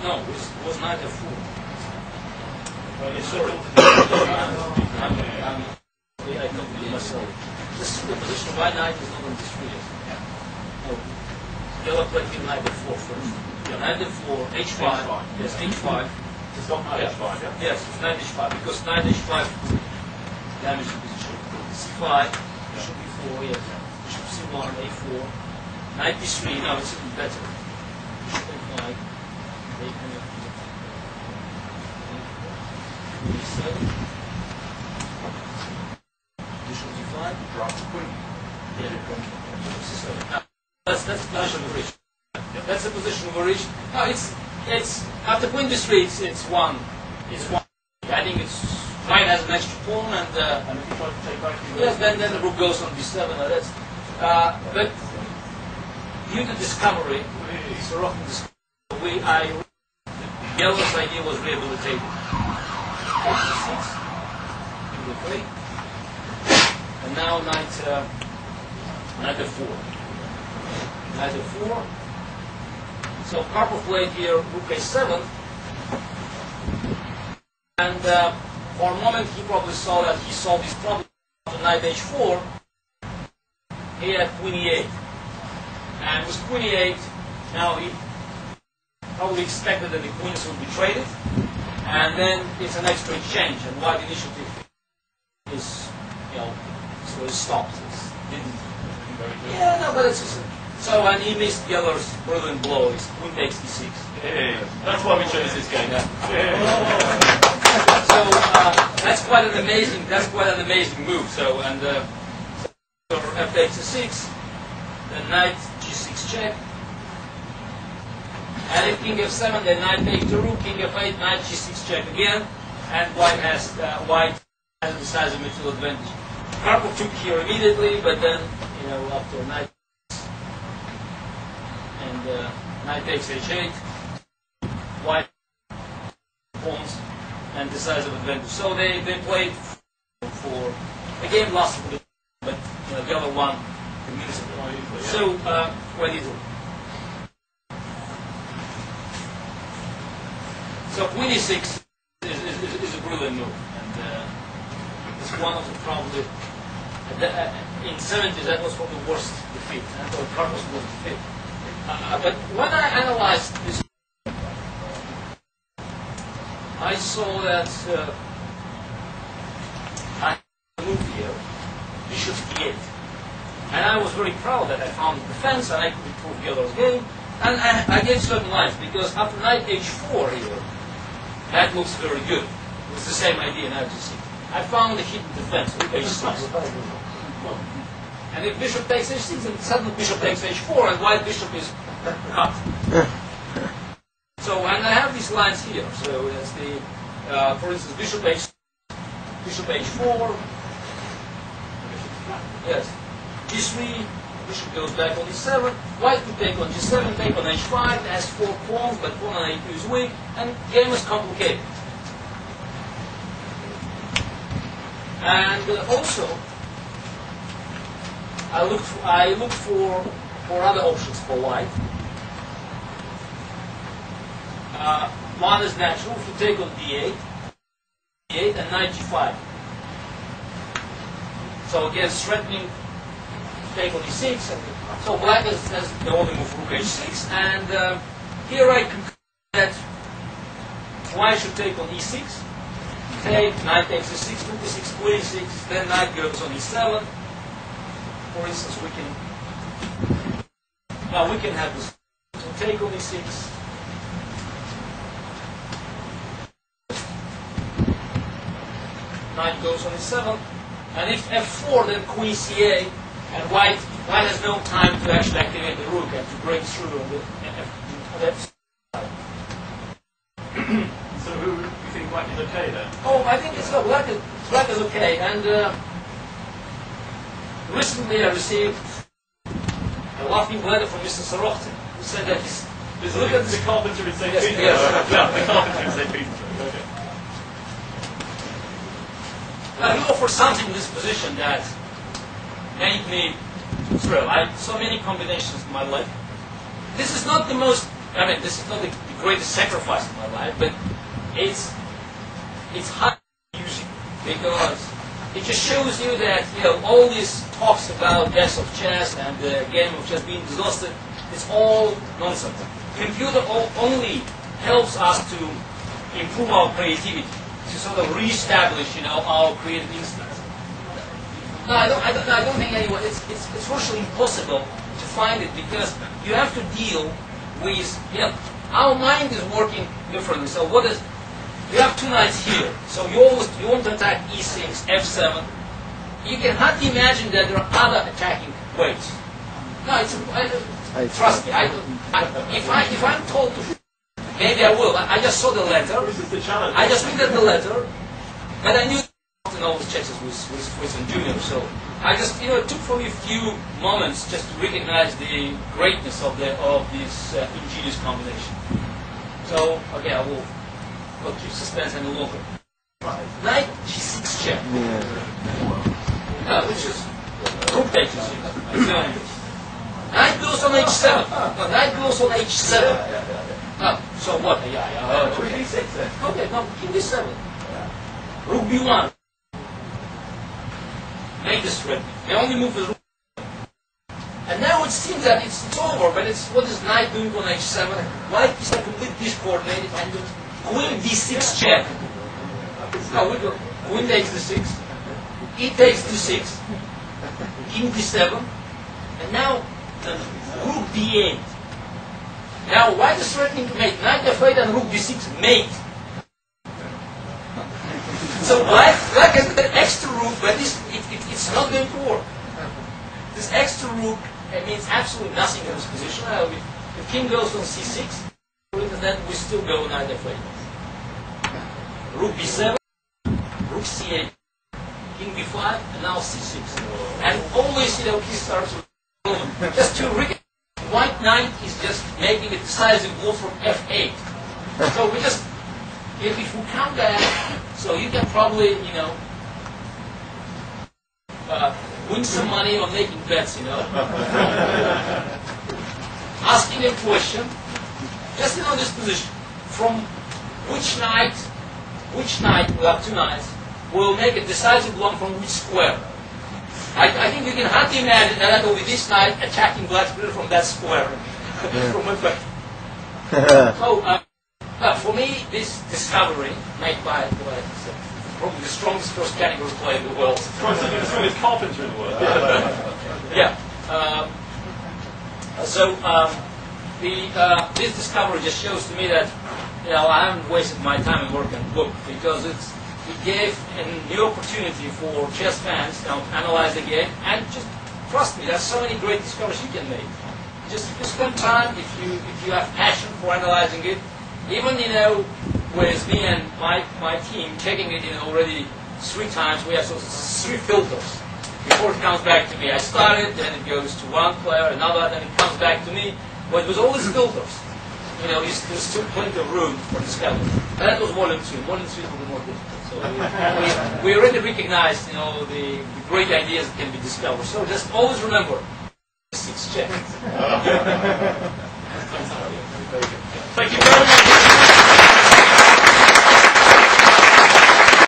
No, it was knight f4. Sorry. I completely myself. This is the position of why knight is not on this field. No. Yellow played with knight f4 first. Yeah, knight f4, h5. Yes, h5. It's not knight h5, yeah? Yes, it's knight h5, because knight h5 damages the position. c5, bishop e4, yes. Bishop c1, a4. Knight b3, no, it's even better. Bishop a5, a7. Bishop d5. Drop the queen. Yeah. That's the position we reached. That's the position we reached. No, it's after queen b3, it's one. I think it's white has an extra pawn, and if you try to take back yes, then the rook goes on b7. That's but due to discovery, Yellow's idea was rehabilitated. H6, and now knight f4. Knight f4. So Karpov played here rook a7, and for a moment he probably saw that he solved his problem after knight h4. He had queen e8, and with queen e8, now he probably expected that the queens would be traded, and then it's an extra exchange, and white initiative is, so it's stopped. Yeah, no, but it's just, so, and he missed Yellow's brilliant blow. His queen takes d6. Yeah. That's why we chose this game. Yeah. So that's quite an amazing move. So, and so f takes a6, then knight g6 check, and if king f7, then knight takes the rook, king f8, knight g6 check again, and white has a decisive material advantage. Karpov took here immediately, but then after knight and knight takes h8, white pawns and decisive advantage. So they played for the game lasted, but the other one the minutes ago. So quite easily. So queen e6 is a brilliant move, and it's one of the probably in 70s that was probably the worst defeat. I thought Karpov's was defeat. But when I analyzed this, I saw that I moved here, bishop e8. And I was very proud that I found the defense and I could improve the other's game. And I gave certain lines, because after knight h4 here, that looks very good. It's the same idea now, you see. I found the hidden defense with h6. And if bishop takes h6, then suddenly bishop takes h4, and white bishop is cut. So, and I have these lines here. So it's the, for instance, bishop h4. Yes, g3. Bishop goes back on e7. White could take on g7, take on h5. It has 4 pawns, but pawn on a2 is weak, and the game is complicated. And also, I looked for other options for white. One is natural. If you take on d8, and knight g5. So again, threatening to take on e6. And so black has the only move rook h6, and here I conclude that white should take on e6. Take, knight takes e6, rook e6, queen e6, then knight goes on e7. For instance, we can have this. So take on e6. Knight goes on e7, and if f4, then queen ca, and white has no time to actually activate the rook and to break through on the f. So who do you think black is okay then? Oh, I think it's no, black is okay, and recently I received a laughing letter from Mr. Sorokin, who said that look at the carpenter in St. Yes, Petersburg. yes. Yeah, the carpenter in St. Petersburg. Okay. I look for something in this position that made me thrill. I had so many combinations in my life. This is not the most, this is not the greatest sacrifice in my life, but it's hard using because it just shows you that all these talks about death of chess and the game of chess being exhausted, it's all nonsense. Computer only helps us to improve our creativity, to sort of reestablish our creative instincts. No, I don't think anyone. It's virtually impossible to find it because you have to deal with our mind is working differently. So what is you have two knights here. So you want to attack e6, f7. You can hardly imagine that there are other attacking ways. No, trust me. If I'm told to, maybe I will. I just saw the letter. This is the challenge. I just looked at the letter, but I knew often always chess with junior. So I just it took for me a few moments just to recognize the greatness of this ingenious combination. So okay, I will not keep suspense any longer. Knight g6 check. Which is rook takes g6. Knight goes on h7. No, knight goes on h7. So what? Rook d6 then. Okay, no, king d7. Rook b1. Make this threat. The only move is rook. And now it seems that it's over, but what is knight doing on h7? White is completely discoordinated and queen d6 check. No, we go. Queen takes d6. E takes d6. King d7. And now rook d8. Now white is threatening to mate. Knight f8 and rook d6 mate. So black has got an extra rook, but it's not going to work. This extra rook means absolutely nothing in this position. The king goes on c6, and then we still go knight f8. Rook b7, rook c8, king b5, and now c6. And always, he starts with just to recognize white knight is just making a decisive blow from f8. So we just, if we count that, so you can probably, win some money on making bets, Asking a question, just this position, from which knight, we have two knights, will make a decisive blow from which square. I think you can hardly imagine that will be this knight attacking black from that square. From one way. So, for me, this discovery made by probably the strongest first category player in the world. Probably the strongest carpenter in the world. Yeah. This discovery just shows to me that I haven't wasted my time in working on the book because it gave a new opportunity for chess fans to analyze the game and just trust me, there's so many great discoveries you can make. Just spend time if you have passion for analyzing it. Even with me and my team checking it already 3 times, we have 3 filters before it comes back to me. I started, then it goes to one player, another, then it comes back to me. But with all these filters, there's still plenty of room for discovery. That was volume 2. Volume 3 will be more difficult. So we already recognized, the great ideas that can be discovered. So just always remember, 6 check. Thank you very much.